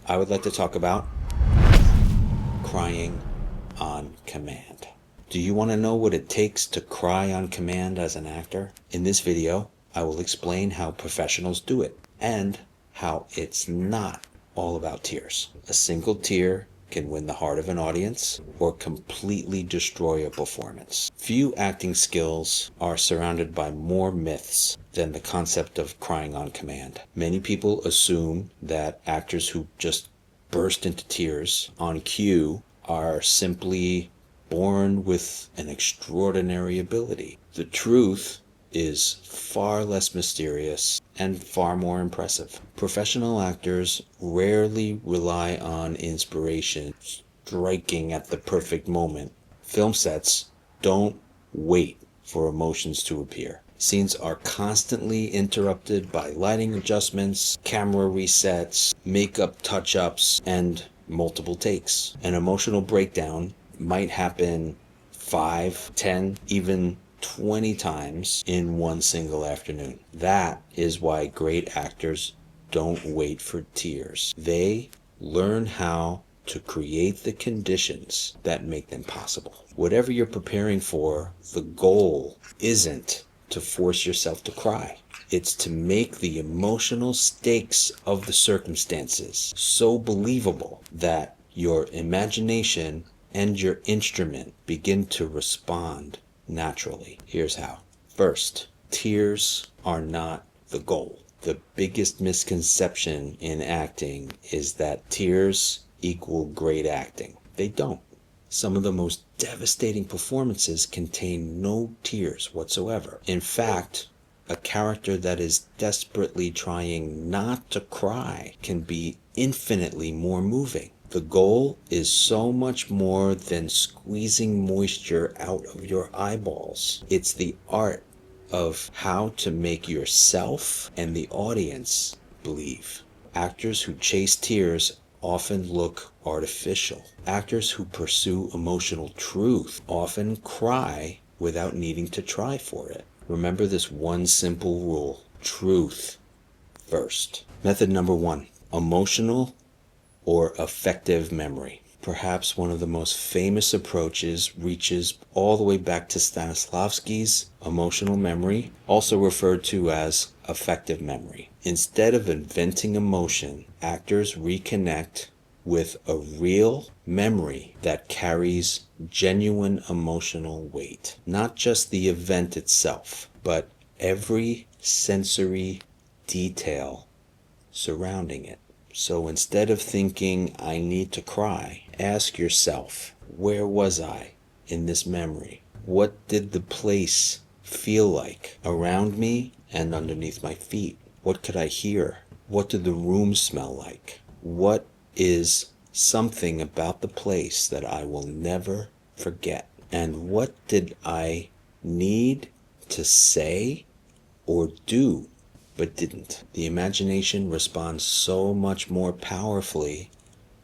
I would like to talk about crying on command. Do you want to know what it takes to cry on command as an actor? In this video, I will explain how professionals do it and how it's not all about tears. A single tear can win the heart of an audience or completely destroy a performance. Few acting skills are surrounded by more myths than the concept of crying on command. Many people assume that actors who just burst into tears on cue are simply born with an extraordinary ability. The truth is far less mysterious and far more impressive. Professional actors rarely rely on inspiration striking at the perfect moment. Film sets don't wait for emotions to appear. Scenes are constantly interrupted by lighting adjustments, camera resets, makeup touch-ups, and multiple takes. An emotional breakdown might happen 5, 10, even 20 times in one single afternoon. That is why great actors don't wait for tears. They learn how to create the conditions that make them possible. Whatever you're preparing for, the goal isn't to force yourself to cry. It's to make the emotional stakes of the circumstances so believable that your imagination and your instrument begin to respond naturally. Here's how. First, tears are not the goal. The biggest misconception in acting is that tears equal great acting. They don't. Some of the most devastating performances contain no tears whatsoever. In fact, a character that is desperately trying not to cry can be infinitely more moving. The goal is so much more than squeezing moisture out of your eyeballs. It's the art of how to make yourself and the audience believe. Actors who chase tears often look artificial. Actors who pursue emotional truth often cry without needing to try for it. Remember this one simple rule: truth first. Method number 1, emotional or affective memory. Perhaps one of the most famous approaches reaches all the way back to Stanislavski's emotional memory, also referred to as affective memory. Instead of inventing emotion, actors reconnect with a real memory that carries genuine emotional weight. Not just the event itself, but every sensory detail surrounding it. So instead of thinking, I need to cry, ask yourself, where was I in this memory? What did the place feel like around me and underneath my feet? What could I hear? What did the room smell like? What is something about the place that I will never forget? And what did I need to say or do but didn't? The imagination responds so much more powerfully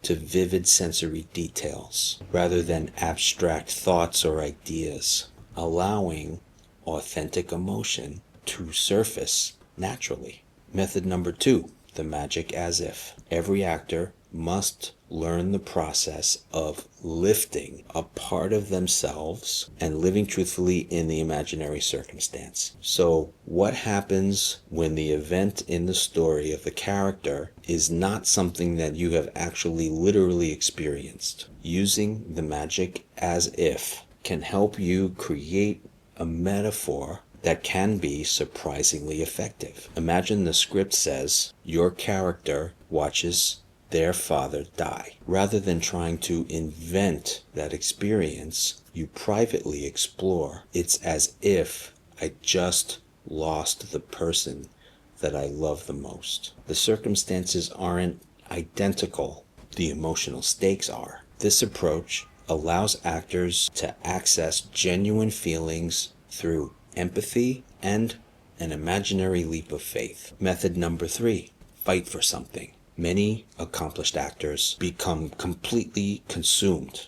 to vivid sensory details rather than abstract thoughts or ideas, allowing authentic emotion to surface naturally. Method number 2, the magic as if. Every actor must learn the process of lifting a part of themselves and living truthfully in the imaginary circumstance. So what happens when the event in the story of the character is not something that you have actually literally experienced? Using the magic as if can help you create a metaphor that can be surprisingly effective. Imagine the script says your character watches their father die. Rather than trying to invent that experience, you privately explore. It's as if I just lost the person that I love the most. The circumstances aren't identical. The emotional stakes are. This approach allows actors to access genuine feelings through empathy and an imaginary leap of faith. Method number 3, fight for something. Many accomplished actors become completely consumed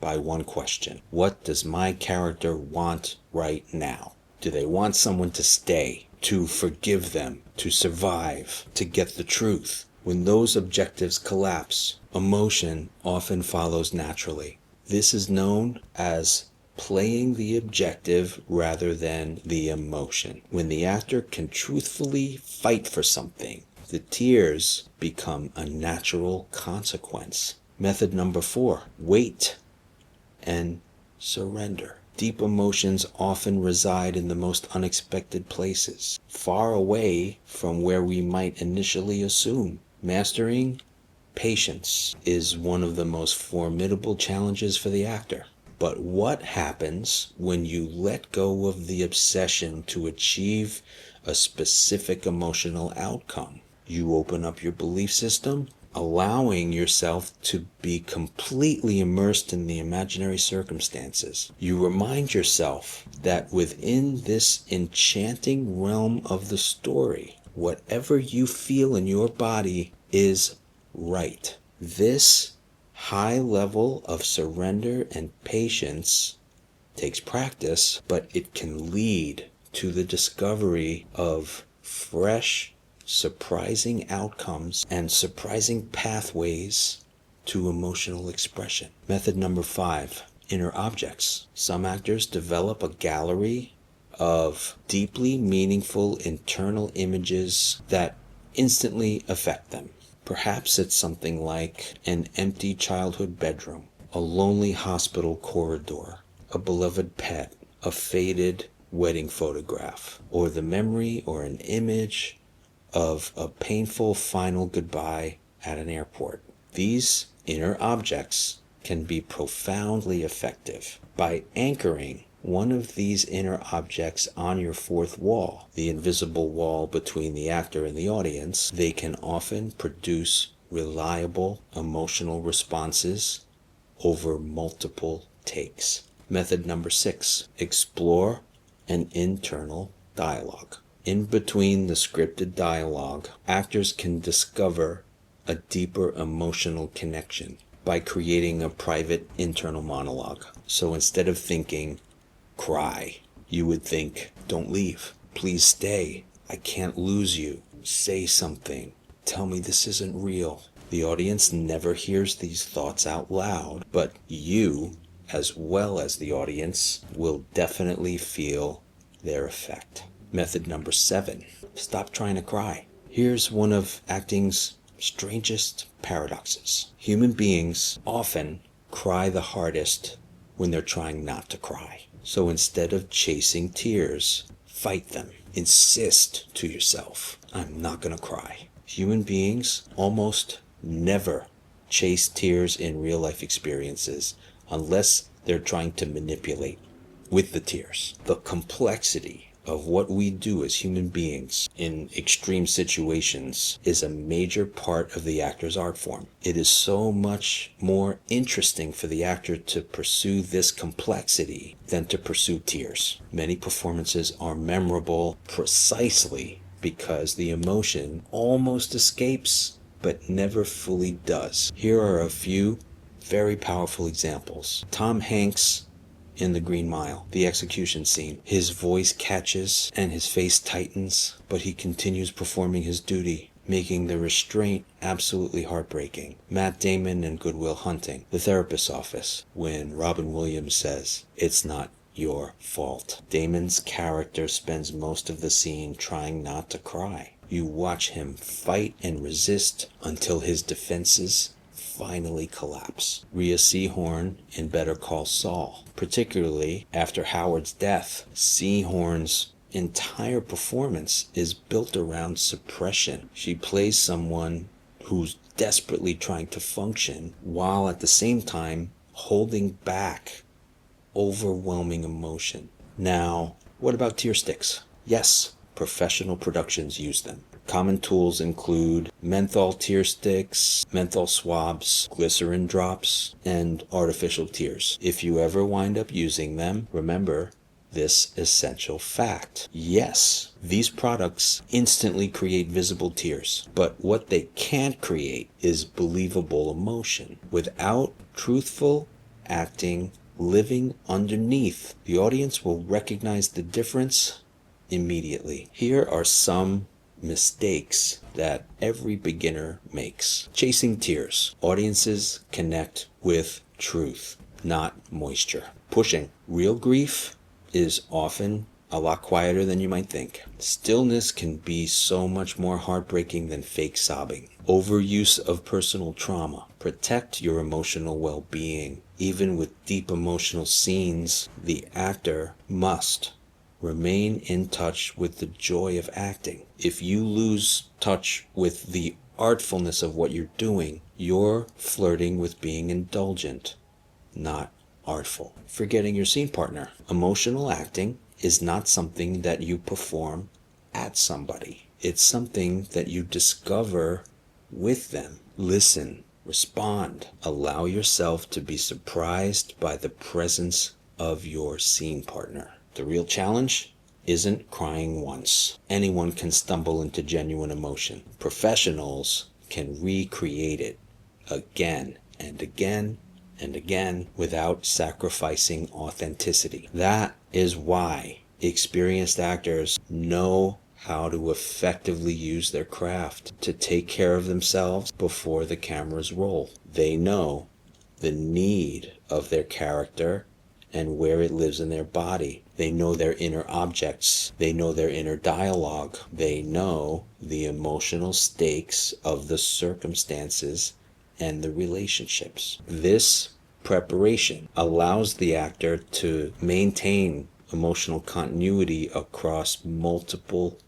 by one question. What does my character want right now? Do they want someone to stay, to forgive them, to survive, to get the truth? When those objectives collapse, emotion often follows naturally. This is known as playing the objective rather than the emotion. When the actor can truthfully fight for something, the tears become a natural consequence. Method number 4, wait and surrender. Deep emotions often reside in the most unexpected places, far away from where we might initially assume. Mastering patience is one of the most formidable challenges for the actor. But what happens when you let go of the obsession to achieve a specific emotional outcome? You open up your belief system, allowing yourself to be completely immersed in the imaginary circumstances. You remind yourself that within this enchanting realm of the story, whatever you feel in your body is right. This high level of surrender and patience takes practice, but it can lead to the discovery of fresh, surprising outcomes and surprising pathways to emotional expression. Method number 5, inner objects. Some actors develop a gallery of deeply meaningful internal images that instantly affect them. Perhaps it's something like an empty childhood bedroom, a lonely hospital corridor, a beloved pet, a faded wedding photograph, or the memory or an image of a painful final goodbye at an airport. These inner objects can be profoundly effective. By anchoring one of these inner objects on your fourth wall, the invisible wall between the actor and the audience, they can often produce reliable emotional responses over multiple takes. Method number 6, explore an internal dialogue. In between the scripted dialogue, actors can discover a deeper emotional connection by creating a private internal monologue. So instead of thinking, cry, you would think, don't leave, please stay, I can't lose you, say something, tell me this isn't real. The audience never hears these thoughts out loud, but you, as well as the audience, will definitely feel their effect. Method number 7, stop trying to cry. Here's one of acting's strangest paradoxes. Human beings often cry the hardest when they're trying not to cry. So instead of chasing tears, fight them. Insist to yourself, I'm not gonna cry. Human beings almost never chase tears in real life experiences unless they're trying to manipulate with the tears. The complexity of what we do as human beings in extreme situations is a major part of the actor's art form. It is so much more interesting for the actor to pursue this complexity than to pursue tears. Many performances are memorable precisely because the emotion almost escapes but never fully does. Here are a few very powerful examples. Tom Hanks in The Green Mile, the execution scene. His voice catches and his face tightens, but he continues performing his duty, making the restraint absolutely heartbreaking. Matt Damon in Good Will Hunting, the therapist's office, when Robin Williams says, it's not your fault. Damon's character spends most of the scene trying not to cry. You watch him fight and resist until his defenses finally collapse. Rhea Seehorn in Better Call Saul, particularly after Howard's death. Seehorn's entire performance is built around suppression. She plays someone who's desperately trying to function while at the same time holding back overwhelming emotion. Now, what about tear sticks? Yes, professional productions use them. Common tools include menthol tear sticks, menthol swabs, glycerin drops, and artificial tears. If you ever wind up using them, remember this essential fact. Yes, these products instantly create visible tears, but what they can't create is believable emotion. Without truthful acting living underneath, the audience will recognize the difference immediately. Here are some mistakes that every beginner makes. Chasing tears. Audiences connect with truth, not moisture. Pushing. Real grief is often a lot quieter than you might think. Stillness can be so much more heartbreaking than fake sobbing. Overuse of personal trauma. Protect your emotional well-being. Even with deep emotional scenes, the actor must remain in touch with the joy of acting. If you lose touch with the artfulness of what you're doing, you're flirting with being indulgent, not artful. Forgetting your scene partner. Emotional acting is not something that you perform at somebody. It's something that you discover with them. Listen, respond. Allow yourself to be surprised by the presence of your scene partner. The real challenge isn't crying once. Anyone can stumble into genuine emotion. Professionals can recreate it again and again and again without sacrificing authenticity. That is why experienced actors know how to effectively use their craft to take care of themselves before the cameras roll. They know the need of their character and where it lives in their body. They know their inner objects. They know their inner dialogue. They know the emotional stakes of the circumstances and the relationships. This preparation allows the actor to maintain emotional continuity across multiple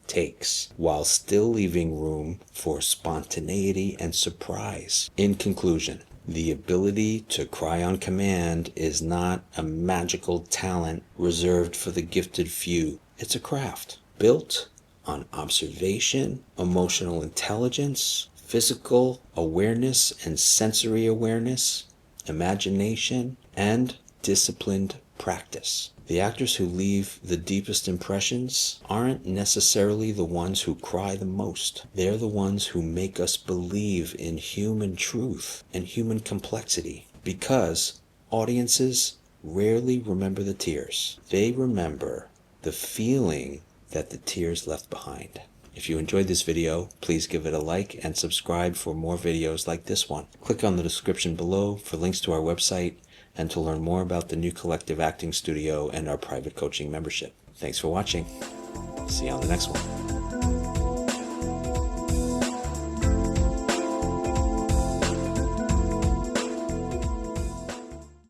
takes while still leaving room for spontaneity and surprise. In conclusion, the ability to cry on command is not a magical talent reserved for the gifted few. It's a craft built on observation, emotional intelligence, physical awareness and sensory awareness, imagination, and disciplined practice. The actors who leave the deepest impressions aren't necessarily the ones who cry the most. They're the ones who make us believe in human truth and human complexity, because audiences rarely remember the tears. They remember the feeling that the tears left behind. If you enjoyed this video, please give it a like and subscribe for more videos like this one. Click on the description below for links to our website and to learn more about the new Collective Acting Studio and our private coaching membership. Thanks for watching. See you on the next one.